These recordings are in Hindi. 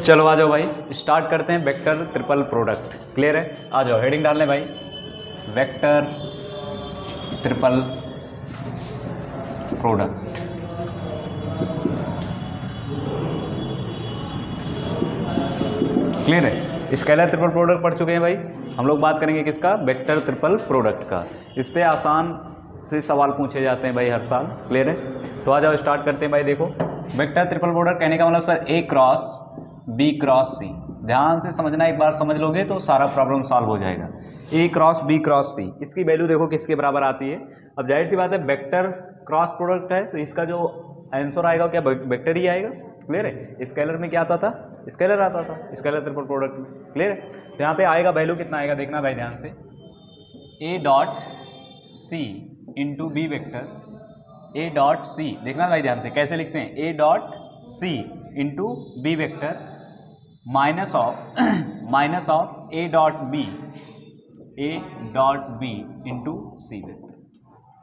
चलो आ जाओ भाई, स्टार्ट करते हैं वेक्टर ट्रिपल प्रोडक्ट। क्लियर है? आ जाओ, हेडिंग डाल लें भाई, वेक्टर ट्रिपल प्रोडक्ट। क्लियर है? स्केलर ट्रिपल प्रोडक्ट पढ़ चुके हैं भाई हम लोग। बात करेंगे किसका? वेक्टर ट्रिपल प्रोडक्ट का। इस पे आसान से सवाल पूछे जाते हैं भाई हर साल। क्लियर है? तो आ जाओ स्टार्ट करते हैं भाई। देखो, वेक्टर ट्रिपल प्रोडक्ट कहने का मतलब sir A cross B cross सी। ध्यान से समझना, एक बार समझ लोगे तो सारा प्रॉब्लम सॉल्व हो जाएगा। ए क्रॉस बी क्रॉस सी, इसकी वैल्यू देखो किसके बराबर आती है। अब जाहिर सी बात है वेक्टर क्रॉस प्रोडक्ट है तो इसका जो आंसर आएगा क्या वेक्टर ही आएगा। क्लियर है? स्केलर में क्या आता था? स्केलर आता था स्केलर ट्रिपल प्रोडक्ट में। क्लियर है? तो यहाँ पे आएगा वैल्यू कितना आएगा देखना भाई ध्यान से, A dot C into B vector. A dot C देखना भाई ध्यान से कैसे लिखते हैं, A dot C into B vector minus of A dot B into C vector.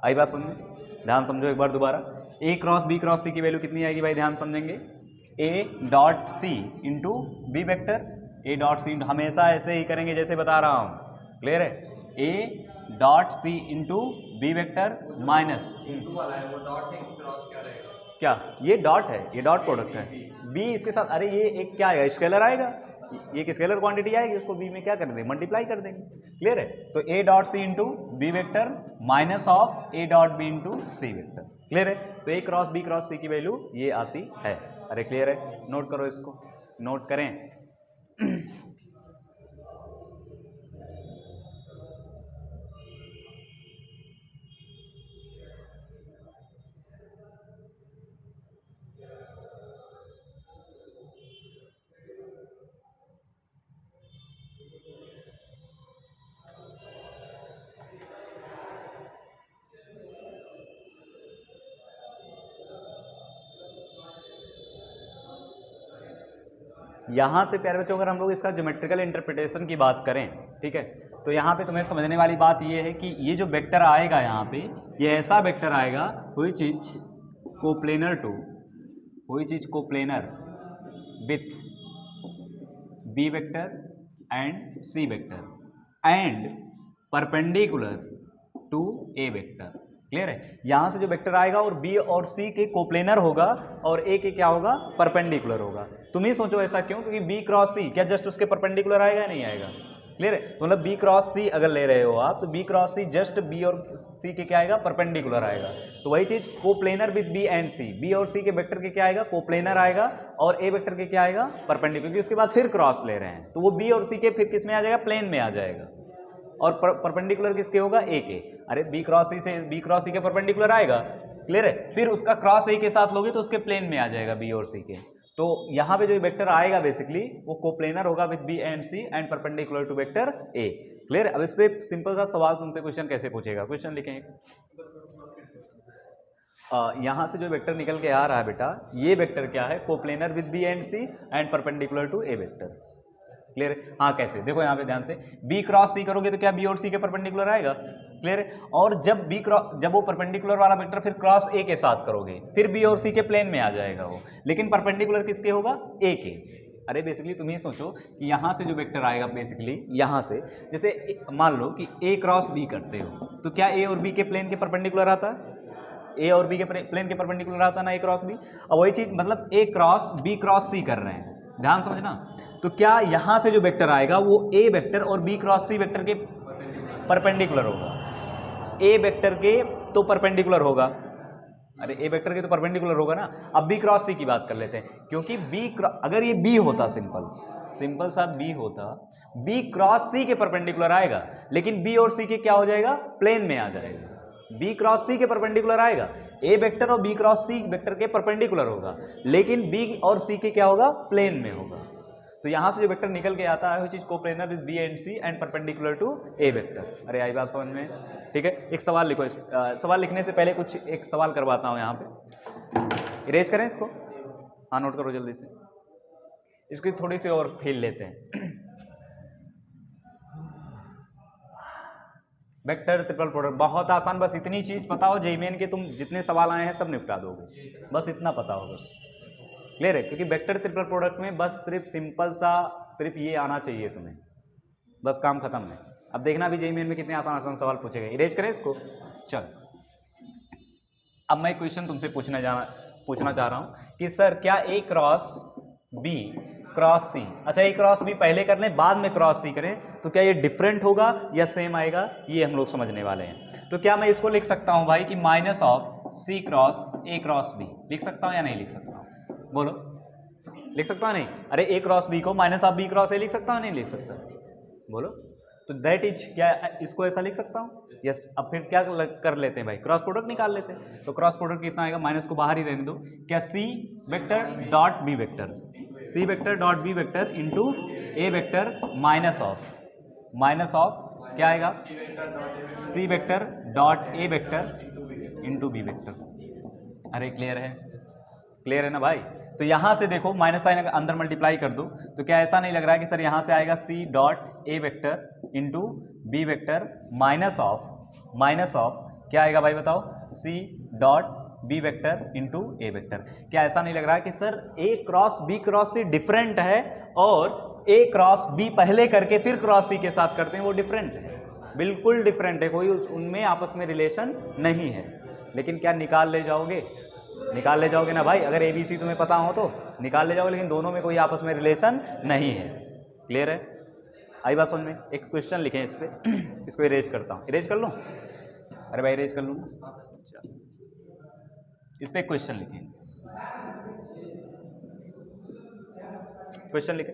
आई बात समझ में? ध्यान समझो एक बार दोबारा। A cross B cross C की वैल्यू कितनी आएगी भाई? ध्यान समझेंगे, A dot C into B vector. A dot C हमेशा ऐसे ही करेंगे जैसे बता रहा हूं। क्लियर है? A dot C into B vector minus क्या, ये डॉट है, ये डॉट प्रोडक्ट है। बी इसके साथ, अरे ये एक क्या आएगा? स्केलर आएगा, ये एक स्केलर क्वांटिटी आएगी, उसको बी में क्या कर देंगे? मल्टीप्लाई कर देंगे। क्लियर है? तो A dot C into B vector minus of A dot B into C vector. Clear है? तो A cross B cross C की वैल्यू ये आती है। अरे क्लियर है? नोट करो इसको, नोट करें। यहाँ से प्यारे बच्चों अगर हम लोग इसका ज्योमेट्रिकल इंटरप्रिटेशन की बात करें, ठीक है, तो यहाँ पे तुम्हें समझने वाली बात ये है कि ये जो वेक्टर आएगा यहाँ पे, ये ऐसा वेक्टर आएगा which is coplanar with B vector and C vector and perpendicular to A vector. Clear है? यहां से जो वेक्टर आएगा और बी और सी के कोप्लेनर होगा और ए के क्या होगा? परपेंडिकुलर होगा। तुम ही सोचो ऐसा क्यों? क्योंकि बी क्रॉस सी क्या जस्ट उसके परपेंडिकुलर आएगा या नहीं आएगा? क्लियर है? तो मतलब बी क्रॉस सी अगर ले रहे हो आप तो B cross C just B और सी के क्या आएगा? परपेंडिकुलर आएगा। तो वही चीज coplanar with B and C, B और सी के वेक्टर के क्या आएगा? कोप्लेनर आएगा और ए वेक्टर के क्या आएगा? परपेंडिकुलर, क्योंकि उसके बाद फिर क्रॉस ले रहे हैं तो वो बी और सी के फिर किस में आ जाएगा? प्लेन में आ जाएगा। और परपेंडिकुलर किसके होगा? ए के। अरे बी क्रॉस सी से बी क्रॉस सी के परपेंडिकुलर आएगा। क्लियर है? फिर उसका क्रॉस ए के साथ लोगे तो उसके प्लेन में आ जाएगा बी और सी के। तो यहाँ पे जो वेक्टर आएगा बेसिकली वो कोप्लेनर होगा with B and C and perpendicular to vector A. Clear? अब इस पे सिंपल सा सवाल तुमसे क्वेश्चन कैसे पूछेगा? क्वेश्चन लिखें यहाँ से जो वेक्टर निकल के आ रहा है बेटा, ये वेक्टर क्या है? Coplanar with B and C and perpendicular to A vector. Clear है? हाँ कैसे? देखो यहाँ पे ध्यान से, बी क्रॉस सी करोगे तो क्या बी और सी के परपेंडिकुलर आएगा। क्लियर है? और जब वो परपेंडिकुलर वाला वेक्टर फिर क्रॉस ए के साथ करोगे फिर बी और सी के प्लेन में आ जाएगा वो, लेकिन परपेंडिकुलर किसके होगा? ए के। अरे बेसिकली तुम ही सोचो कि यहाँ से जो वेक्टर आएगा बेसिकली यहाँ से, जैसे मान लो कि ए क्रॉस बी करते हो तो क्या ए और बी के प्लेन के परपेंडिकुलर आता है? ए और बी के प्लेन के परपेंडिकुलर आता ना ए क्रॉस बी। और वही चीज मतलब ए क्रॉस बी क्रॉस सी कर रहे हैं, ध्यान समझना। तो क्या यहां से जो वेक्टर आएगा वो ए वेक्टर और बी क्रॉस सी वेक्टर के परपेंडिकुलर होगा। ए वेक्टर के तो परपेंडिकुलर होगा, अरे ए वेक्टर के तो परपेंडिकुलर होगा ना। अब बी क्रॉस सी की बात कर लेते हैं, क्योंकि अगर ये बी होता सिंपल सा बी होता, बी क्रॉस सी के परपेंडिकुलर आएगा, लेकिन बी और सी के क्या हो जाएगा? प्लेन में आ जाएगा। बी क्रॉस सी के परपेंडिकुलर आएगा, ए वेक्टर और बी क्रॉस सी वेक्टर के परपेंडिकुलर होगा, लेकिन बी और सी के क्या होगा? प्लेन में होगा। तो यहां से जो वेक्टर निकल के आता है वो चीज coplanar with B and C and perpendicular to A vector. अरे आई बात समझ में? ठीक है, एक सवाल लिखो। सवाल लिखने से पहले कुछ एक सवाल करवाता हूं यहाँ पे, इरेज करें इसको। हाँ नोट करो जल्दी से, इसकी थोड़ी सी और फील लेते हैं। वेक्टर ट्रिपल प्रोडक्ट बहुत आसान, बस इतनी चीज पता हो, जेईमेन के तुम जितने सवाल आए हैं सब निपटा दोगे, बस इतना पता हो बस। क्लियर है, क्योंकि वेक्टर ट्रिपल प्रोडक्ट में बस सिर्फ सिंपल सा सिर्फ ये आना चाहिए तुम्हें, बस काम खत्म है। अब देखना भी जेईई मेन में कितने आसान आसान सवाल पूछे गए। इरेज करें इसको। चल अब मैं क्वेश्चन तुमसे पूछना चाह रहा हूं कि सर क्या ए क्रॉस बी क्रॉस सी, अच्छा ए क्रॉस बी पहले कर लें बाद में क्रॉस सी करें तो क्या ये डिफरेंट होगा या सेम आएगा, ये हम लोग समझने वाले हैं। तो क्या मैं इसको लिख सकता हूं भाई कि minus of C cross A cross B, लिख सकता हूं या नहीं लिख सकता हूं, बोलो लिख सकता हूं नहीं? अरे ए क्रॉस बी को minus of B cross A लिख सकता हूं नहीं लिख सकता, बोलो। तो दैट इज क्या इसको ऐसा लिख सकता हूं? यस। अब फिर क्या कर लेते हैं भाई, क्रॉस प्रोडक्ट निकाल लेते हैं। तो क्रॉस प्रोडक्ट कितना आएगा, माइनस को बाहर ही रहने दो, क्या C vector dot B vector, C vector dot B vector into A vector minus of क्या आएगा, C vector dot A vector into B vector. अरे क्लियर है ना भाई? तो यहां से देखो माइनस साइन अंदर मल्टीप्लाई कर दो तो क्या ऐसा नहीं लग रहा है कि सर यहां से आएगा C dot A vector into B vector minus of क्या आएगा भाई बताओ, C dot B vector into A vector. क्या ऐसा नहीं लग रहा है कि sir A cross B cross C different है और ए क्रॉस बी पहले करके फिर क्रॉस सी के साथ करते हैं वो डिफरेंट है, बिल्कुल डिफरेंट है, कोई उनमें आपस में रिलेशन नहीं है। लेकिन क्या निकाल ले जाओगे ना भाई, अगर ABC तुम्हें पता हो तो निकाल ले जाओगे, लेकिन दोनों में कोई आपस में रिलेशन नहीं है। क्लियर है? आई बात समझ में? एक क्वेश्चन लिखें इस पे इसको इरेज करता हूँ, इरेज कर लूँ? अरे भाई इरेज कर लूँ, इस पे एक क्वेश्चन लिखें, क्वेश्चन लिखें।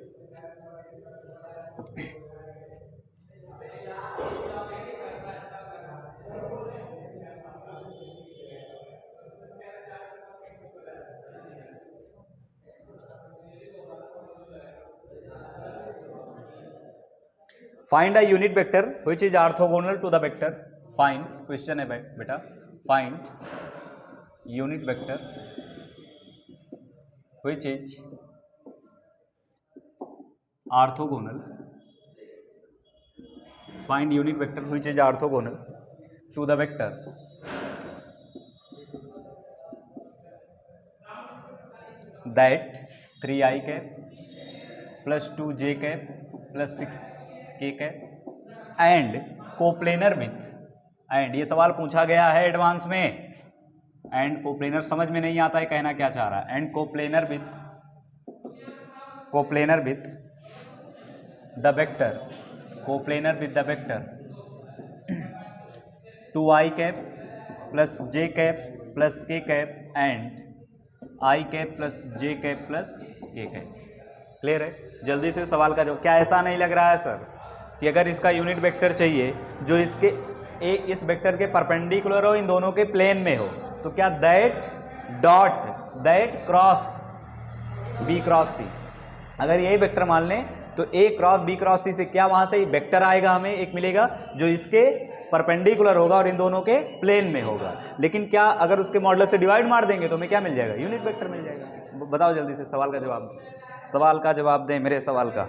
Find a unit vector which is orthogonal to the vector, find, question है बेटा, find unit vector which is orthogonal, find unit vector which is orthogonal to the vector that 3i cap plus 2j cap plus 6k cap and coplanar with, and ये सवाल पूछा गया है एडवांस में, एंड कोप्लेनर समझ में नहीं आता है कहना क्या चाह रहा है, and coplanar with the vector, coplanar with the vector 2i cap plus j cap plus k cap and i cap plus j cap plus k cap. Clear है? जल्दी से सवाल का जवाब। क्या ऐसा नहीं लग रहा है सर कि अगर इसका यूनिट वेक्टर चाहिए जो इसके इस वेक्टर के परपेंडिकुलर हो, इन दोनों के प्लेन में हो, तो क्या दैट क्रॉस बी क्रॉस सी, अगर यही वेक्टर मान लें तो ए क्रॉस बी क्रॉस सी से क्या वहां से वेक्टर आएगा, हमें एक मिलेगा जो इसके परपेंडिकुलर होगा और इन दोनों के प्लेन में होगा। लेकिन क्या अगर उसके मॉडुलस से डिवाइड मार देंगे तो हमें क्या मिल जाएगा, यूनिट वेक्टर मिल जाएगा। बताओ जल्दी से सवाल का जवाब दें मेरे सवाल का।